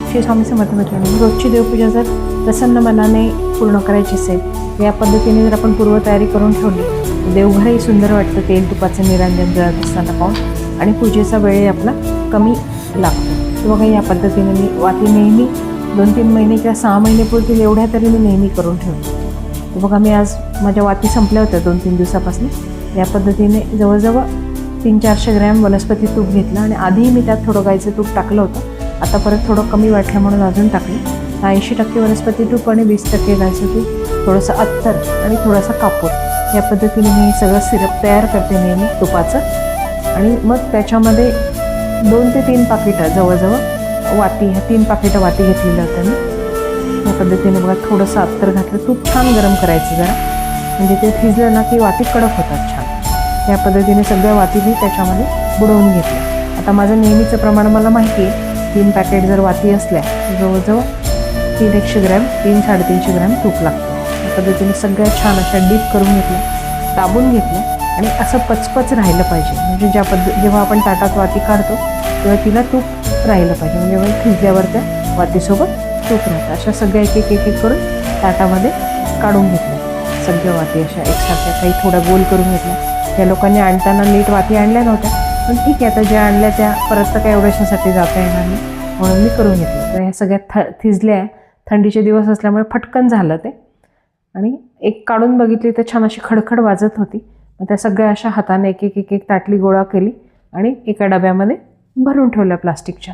श्री स्वामी समर्थ मित्रांनो, रोजची देवपूजा जर प्रसन्न मनाने पूर्ण करायची असेल, या पद्धतीने जर आपण पूर्वतयारी करून ठेवली, देवघरही सुंदर वाटतं तेल तुपाचं निरांजन जळत असताना पाहून, आणि पूजेचा वेळही आपला कमी लागतो. तर बघा, या पद्धतीने मी वाती नेहमी 2-3 महिने किंवा 6 महिने पुरतील एवढ्या तरी मी नेहमी करून ठेवते. तर बघा, मी आज माझ्या वाती संपल्या होत्या 2-3 दिवसापासून. या पद्धतीने जवळजवळ 300-400 ग्रॅम वनस्पती तूप घेतलं, आणि आधीही मी त्यात थोडं गाईचं तूप टाकलं होतं. आता परत थोडं कमी वाटलं म्हणून अजून टाकलं. 80% वनस्पती तूप आणि 20% गाईचं तूप, थोडंसं अत्तर आणि थोडासा कापूर, या पद्धतीने मी सगळं सिरप तयार करते नेहमी तुपाचं. आणि मग त्याच्यामध्ये 2 ते 3 पाकिटं जवळजवळ वाती, ह्या 3 पाकिटं वाती घेतलेल्या होत्या मी. या पद्धतीने बघा, थोडंसं अत्तर घातलं. तूप छान गरम करायचं जरा, म्हणजे ते थिजलं ना की वाती कडक होतात छान. या पद्धतीने सगळ्या वाती मी त्याच्यामध्ये बुडवून घेतलं. आता माझं नेहमीचं प्रमाण मला माहिती आहे, 3 पॅकेट जर वाती असल्या जवळजवळ 300 ग्रॅम 300-350 ग्रॅम तूप लागतं. या पद्धतीने सगळ्या छान अशा डीप करून घेतल्या, दाबून घेतल्या, आणि असं पचपच राहिलं पाहिजे. म्हणजे जेव्हा आपण ताटात वाती काढतो तेव्हा तिला तूप राहिलं पाहिजे, म्हणजे थिजल्यावर त्या वातीसोबत तूप राहतं. अशा सगळ्या एक करून ताटामध्ये काढून घेतल्या. सगळ्या वाती अशा एकसारख्या, काही थोड्या गोल करून घेतल्या. त्या लोकांनी आणताना नीट वाती आणल्या नव्हत्या, पण ठीक आहे, आता ज्या आणल्या त्या परत तर काही एवढ्याशासाठी जाता येणार नाही, म्हणून मी करून घेतलं. तर ह्या सगळ्या थिजल्या. थंडीचे दिवस असल्यामुळे फटकन झालं ते, आणि एक काढून बघितली तर छान अशी खडखड वाजत होती. मग त्या सगळ्या अशा हाताने एक ताटली गोळा केली आणि एका डब्यामध्ये भरून ठेवल्या प्लास्टिकच्या.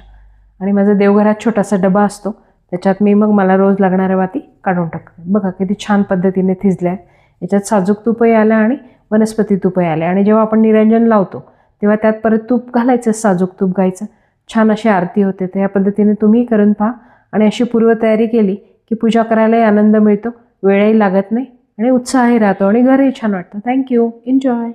आणि माझा देवघरात छोटासा डबा असतो, त्याच्यात मी मग मला रोज लागणाऱ्या वाती काढून टाकते. बघा किती छान पद्धतीने थिजल्या. याच्यात साजूक तुपही आलं आणि वनस्पती तुपही आले. आणि जेव्हा आपण निरंजन लावतो तेव्हा त्यात परत तूप घालायचं, साजूक तूप गायचं. छान अशी आरती होते. तर या पद्धतीने तुम्ही करून पहा, आणि अशी पूर्वतयारी केली की पूजा करायलाही आनंद मिळतो, वेळही लागत नाही, आणि उत्साहही राहतो, आणि घरही छान वाटतं. थँक्यू. एन्जॉय.